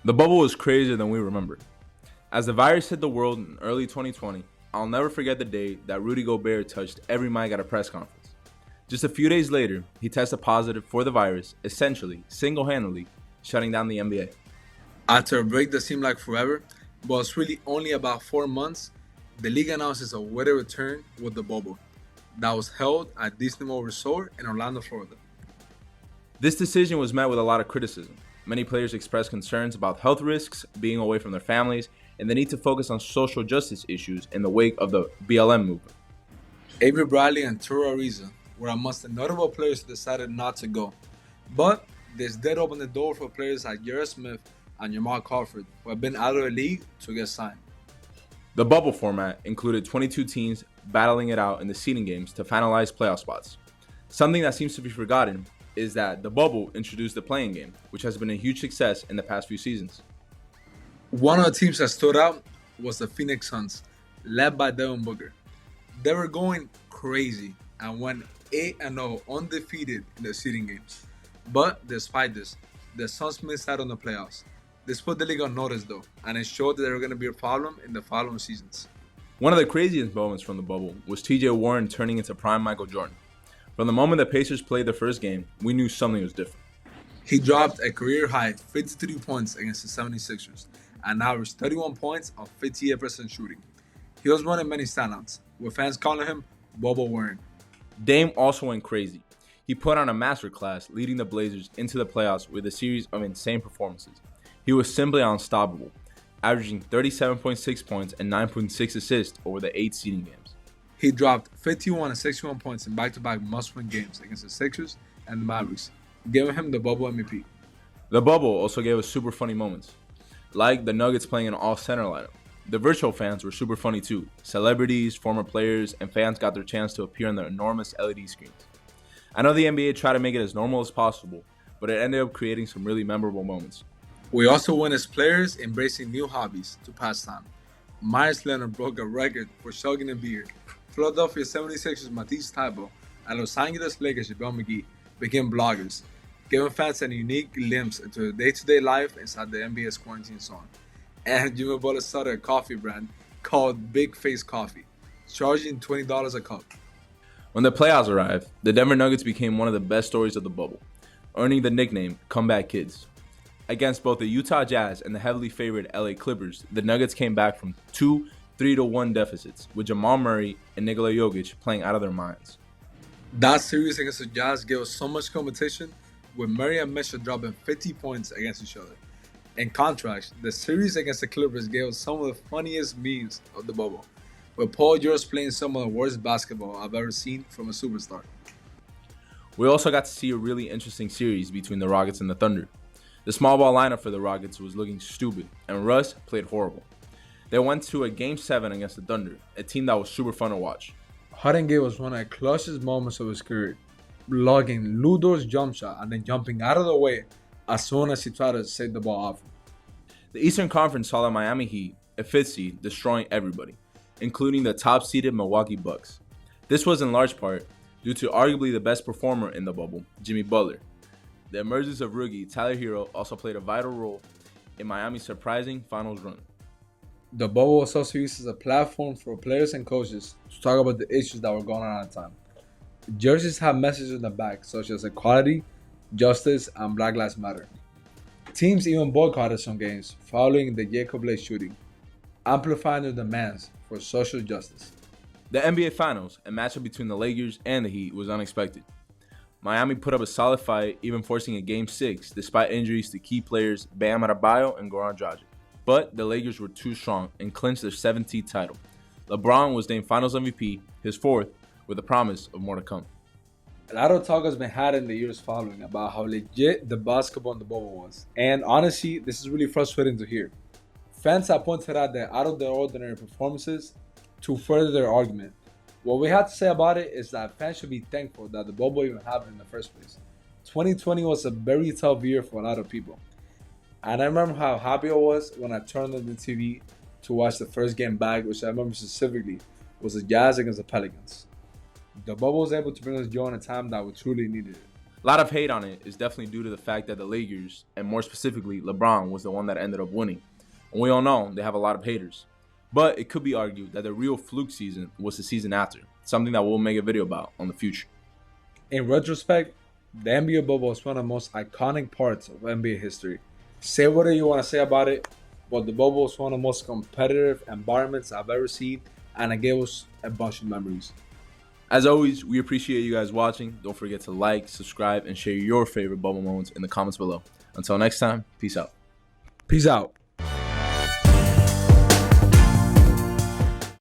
The bubble was crazier than we remember. As the virus hit the world in early 2020, I'll never forget the day that Rudy Gobert touched every mic at a press conference. Just a few days later, he tested positive for the virus, essentially, single-handedly, shutting down the NBA. After a break that seemed like forever, but was really only about 4 months, the league announces a weather return with the bubble that was held at Disney World Resort in Orlando, Florida. This decision was met with a lot of criticism. Many players expressed concerns about health risks, being away from their families, and the need to focus on social justice issues in the wake of the BLM movement. Avery Bradley and Turo Ariza were amongst the notable players who decided not to go. But this did open the door for players like J.R. Smith and Jamal Crawford, who have been out of the league, to get signed. The bubble format included 22 teams battling it out in the seeding games to finalize playoff spots. Something that seems to be forgotten is that the bubble introduced the playing game, which has been a huge success in the past few seasons. One of the teams that stood out was the Phoenix Suns, led by Devin Booker. They were going crazy and went 8-0 undefeated in the seeding games. But despite this, the Suns missed out on the playoffs. This put the league on notice though, and it showed that they were going to be a problem in the following seasons. One of the craziest moments from the bubble was TJ Warren turning into prime Michael Jordan. From the moment the Pacers played their first game, we knew something was different. He dropped a career-high 53 points against the 76ers and averaged 31 points on 58% shooting. He was one of many standouts, with fans calling him Bubble Warren. Dame also went crazy. He put on a masterclass, leading the Blazers into the playoffs with a series of insane performances. He was simply unstoppable, averaging 37.6 points and 9.6 assists over the 8 seeding games. He dropped 51 and 61 points in back-to-back must-win games against the Sixers and the Mavericks, giving him the Bubble MVP. The bubble also gave us super funny moments, like the Nuggets playing an all-center lineup. The virtual fans were super funny too. Celebrities, former players, and fans got their chance to appear on their enormous LED screens. I know the NBA tried to make it as normal as possible, but it ended up creating some really memorable moments. We also witnessed players embracing new hobbies to pass time. Myers Leonard broke a record for chugging a beer. Philadelphia 76ers Matisse Thybulle and Los Angeles Lakers JaVale McGee became bloggers, giving fans a unique glimpse into the day-to-day life inside the NBA's quarantine zone. And Jimmy Butler started a coffee brand called Big Face Coffee, charging $20 a cup. When the playoffs arrived, the Denver Nuggets became one of the best stories of the bubble, earning the nickname Comeback Kids. Against both the Utah Jazz and the heavily favored LA Clippers, the Nuggets came back from two 3-1 deficits, with Jamal Murray and Nikola Jokic playing out of their minds. That series against the Jazz gave us so much competition, with Murray and Mitchell dropping 50 points against each other. In contrast, the series against the Clippers gave us some of the funniest memes of the bubble, with Paul George playing some of the worst basketball I've ever seen from a superstar. We also got to see a really interesting series between the Rockets and the Thunder. The small ball lineup for the Rockets was looking stupid, and Russ played horrible. They went to a Game 7 against the Thunder, a team that was super fun to watch. Harden gave us one of the clutchest moments of his career, logging Ludor's jump shot and then jumping out of the way as soon as he tried to save the ball off him. The Eastern Conference saw the Miami Heat, a fifth seed, destroying everybody, including the top-seeded Milwaukee Bucks. This was in large part due to arguably the best performer in the bubble, Jimmy Butler. The emergence of rookie Tyler Hero also played a vital role in Miami's surprising finals run. The bubble was also used as a platform for players and coaches to talk about the issues that were going on at the time. Jerseys have messages in the back such as equality, justice, and Black Lives Matter. Teams even boycotted some games following the Jacob Blake shooting, amplifying their demands for social justice. The NBA Finals, a matchup between the Lakers and the Heat, was unexpected. Miami put up a solid fight, even forcing a Game 6 despite injuries to key players Bam Adebayo and Goran Dragic. But the Lakers were too strong and clinched their 17th title. LeBron was named Finals MVP, his fourth, with the promise of more to come. A lot of talk has been had in the years following about how legit the basketball in the bubble was. And honestly, this is really frustrating to hear. Fans have pointed out their out-of-the-ordinary performances to further their argument. What we have to say about it is that fans should be thankful that the bubble even happened in the first place. 2020 was a very tough year for a lot of people. And I remember how happy I was when I turned on the TV to watch the first game back, which I remember specifically was the Jazz against the Pelicans. The bubble was able to bring us joy in a time that we truly needed it. A lot of hate on it is definitely due to the fact that the Lakers, and more specifically LeBron, was the one that ended up winning. And we all know they have a lot of haters. But it could be argued that the real fluke season was the season after, something that we'll make a video about on the future. In retrospect, the NBA bubble is one of the most iconic parts of NBA history. Say whatever you want to say about it, but the bubble is one of the most competitive environments I've ever seen, and it gave us a bunch of memories. As always, we appreciate you guys watching. Don't forget to like, subscribe, and share your favorite bubble moments in the comments below. Until next time, peace out. Peace out.